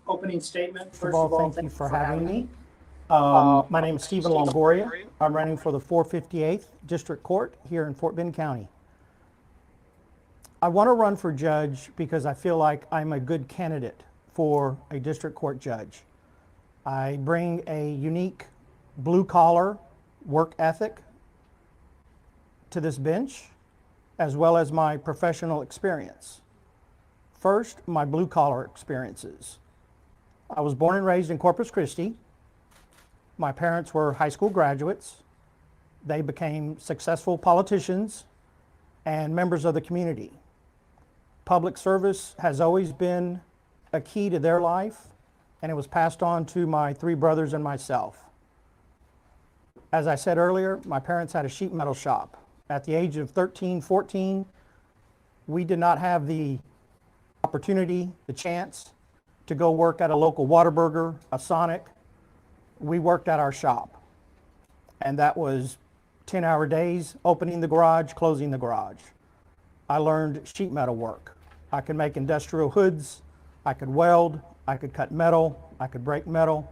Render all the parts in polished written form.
Opening statement. First of all, thank you for having me. My name is Stephen Longoria. I'm running for the 458th District Court here in Fort Bend County. I want to run for judge because I feel like I'm a good candidate for a district court judge. I bring a unique blue-collar work ethic to this bench, as well as my professional experience. First, my blue-collar experiences. I was born and raised in Corpus Christi. My parents were high school graduates. They became successful politicians and members of the community. Public service has always been a key to their life, and it was passed on to my three brothers and myself. As I said earlier, my parents had a sheet metal shop. At the age of 13, 14, we did not have the opportunity, the chance to go work at a local Whataburger, a Sonic. We worked at our shop, and that was 10-hour days, opening the garage, closing the garage. I learned sheet metal work. I could make industrial hoods, I could weld, I could cut metal, I could break metal,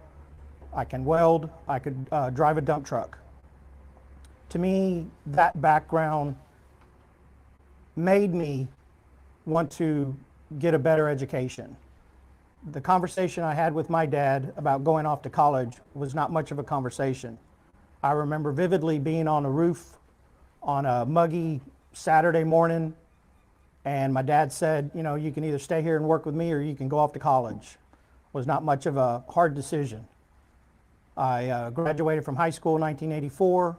I can weld, I could drive a dump truck. To me, that background made me want to get a better education. The conversation I had with my dad about going off to college was not much of a conversation. I remember vividly being on a roof on a muggy Saturday morning, and my dad said, you know, you can either stay here and work with me or you can go off to college. It was not much of a hard decision. I graduated from high school in 1984.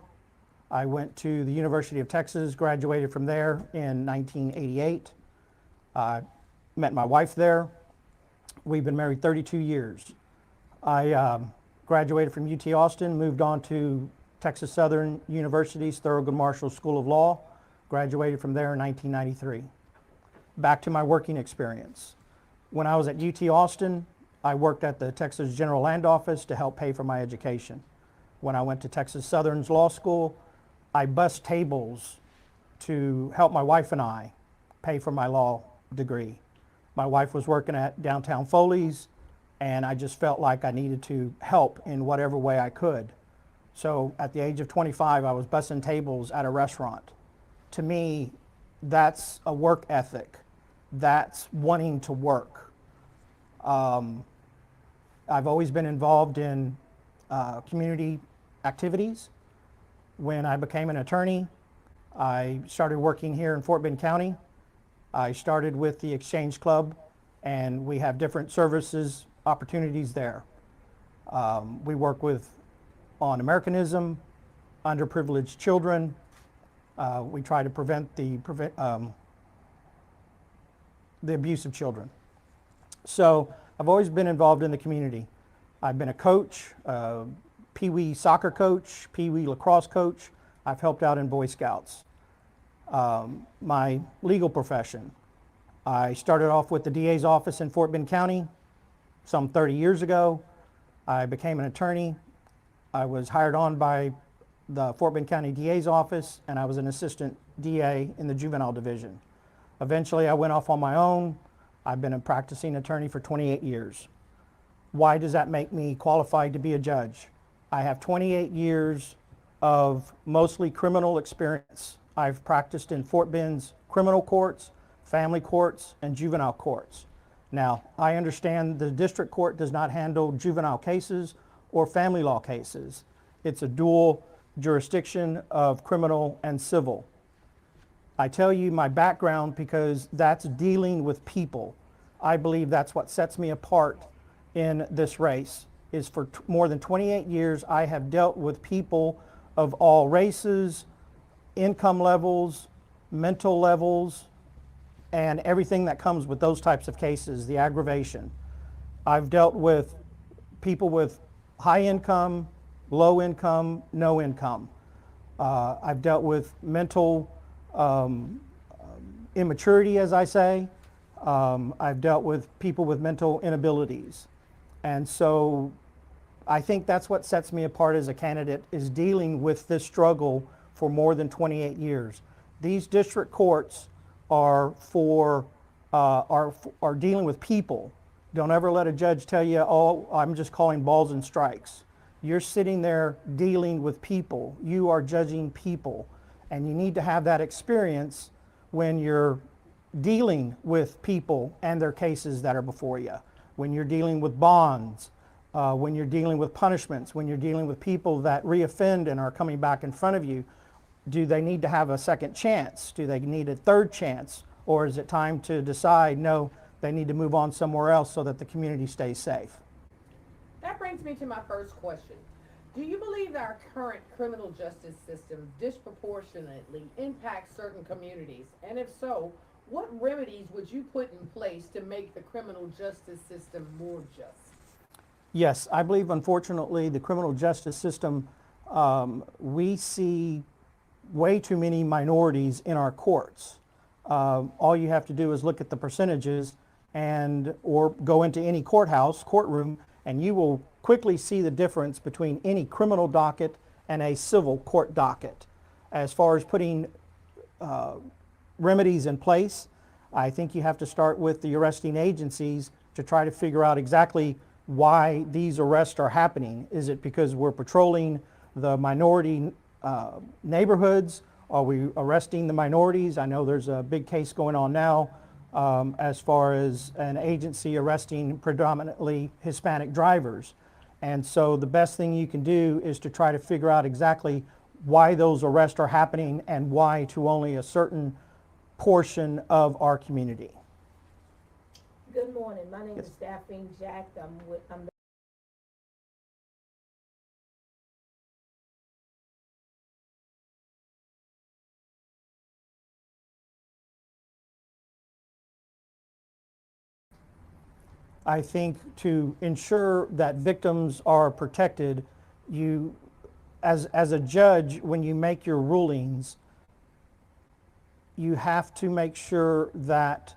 I went to the University of Texas, graduated from there in 1988. Met my wife there. We've been married 32 years. I graduated from UT Austin, moved on to Texas Southern University's Thurgood Marshall School of Law, graduated from there in 1993. Back to my working experience. When I was at UT Austin, I worked at the Texas General Land Office to help pay for my education. When I went to Texas Southern's law school, I bussed tables to help my wife and I pay for my law degree. My wife was working at downtown Foley's, and I just felt like I needed to help in whatever way I could. So at the age of 25, I was bussing tables at a restaurant. To me, that's a work ethic. That's wanting to work. I've always been involved in community activities. When I became an attorney, I started working here in Fort Bend County. I started with the Exchange Club, and we have different services opportunities there. We work on Americanism, underprivileged children. We try to prevent the abuse of children. So I've always been involved in the community. I've been a coach, Pee-wee soccer coach, Pee-wee lacrosse coach. I've helped out in Boy Scouts. My legal profession. I started off with the DA's office in Fort Bend County some 30 years ago. I became an attorney. I was hired on by the Fort Bend County DA's office, and I was an assistant DA in the juvenile division. Eventually, I went off on my own. I've been a practicing attorney for 28 years. Why does that make me qualified to be a judge? I have 28 years of mostly criminal experience. I've practiced in Fort Bend's criminal courts, family courts, and juvenile courts. Now, I understand the district court does not handle juvenile cases or family law cases. It's a dual jurisdiction of criminal and civil. I tell you my background because that's dealing with people. I believe that's what sets me apart in this race, is for more than 28 years I have dealt with people of all races, income levels, mental levels, and everything that comes with those types of cases, the aggravation. I've dealt with people with high income, low income, no income. I've dealt with mental immaturity, as I say. I've dealt with people with mental inabilities. And so I think that's what sets me apart as a candidate, is dealing with this struggle for more than 28 years. These district courts are dealing with people, Don't ever let a judge tell you, oh, I'm just calling balls and strikes. You're sitting there dealing with people. You are judging people. And you need to have that experience when you're dealing with people and their cases that are before you. When you're dealing with bonds, when you're dealing with punishments, when you're dealing with people that reoffend and are coming back in front of you, do they need to have a second chance? Do they need a third chance? Or is it time to decide, no, they need to move on somewhere else so that the community stays safe? That brings me to my first question. Do you believe our current criminal justice system disproportionately impacts certain communities? And if so, what remedies would you put in place to make the criminal justice system more just? Yes, I believe unfortunately the criminal justice system, we see way too many minorities in our courts. All you have to do is look at the percentages or go into any courtroom, and you will quickly see the difference between any criminal docket and a civil court docket. As far as putting remedies in place, I think you have to start with the arresting agencies to try to figure out exactly why these arrests are happening. Is it because we're patrolling the minority neighborhoods? Are we arresting the minorities? I know there's a big case going on now as far as an agency arresting predominantly Hispanic drivers. And so the best thing you can do is to try to figure out exactly why those arrests are happening and why to only a certain portion of our community. Good morning. My name is Daphne Jack. I'm I think to ensure that victims are protected, you, as a judge, when you make your rulings, you have to make sure that,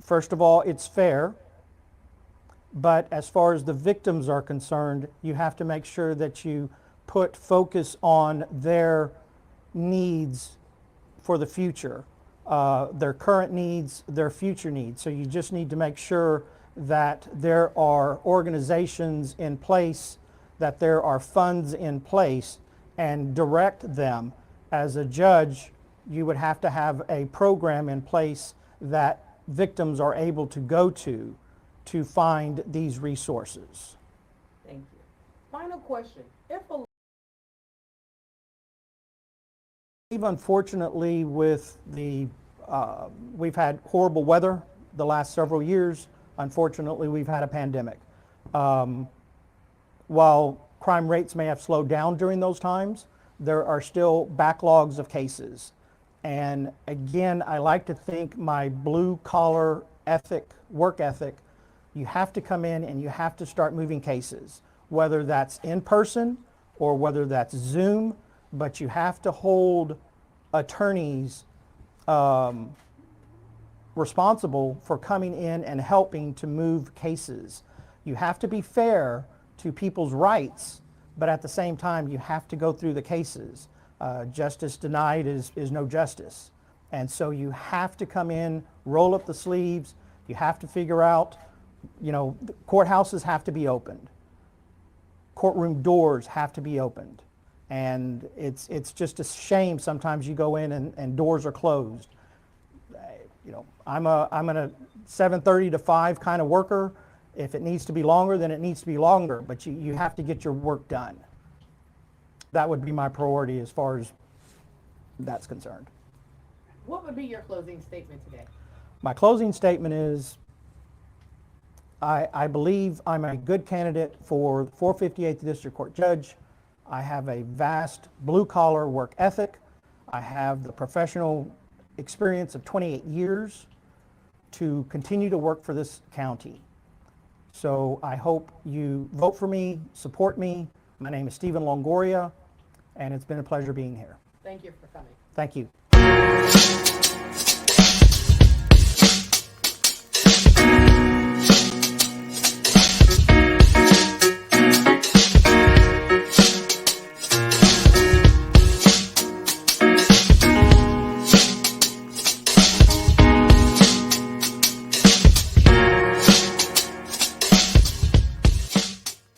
first of all, it's fair. But as far as the victims are concerned, you have to make sure that you put focus on their needs for the future, their current needs, their future needs. So you just need to make sure that there are organizations in place, that there are funds in place, and direct them. As a judge, you would have to have a program in place that victims are able to go to find these resources. Thank you. Final question. If a Unfortunately, we've had horrible weather the last several years. Unfortunately, we've had a pandemic. While crime rates may have slowed down during those times, there are still backlogs of cases. And again, I like to think my blue collar work ethic, you have to come in and you have to start moving cases, whether that's in person or whether that's Zoom, but you have to hold attorneys responsible for coming in and helping to move cases. You have to be fair to people's rights, but at the same time, you have to go through the cases. Justice denied is no justice. And so you have to come in, roll up the sleeves, you have to figure out, courthouses have to be opened. Courtroom doors have to be opened. And it's just a shame sometimes you go in and doors are closed. I'm a 7:30 to 5 kind of worker. If it needs to be longer, then it needs to be longer, but you have to get your work done. That would be my priority as far as that's concerned. What would be your closing statement today? My closing statement is I believe I'm a good candidate for 458th District Court Judge. I have a vast blue-collar work ethic. I have the professional experience of 28 years to continue to work for this county. So I hope you vote for me, support me. My name is Stephen Longoria, and it's been a pleasure being here. Thank you for coming. Thank you.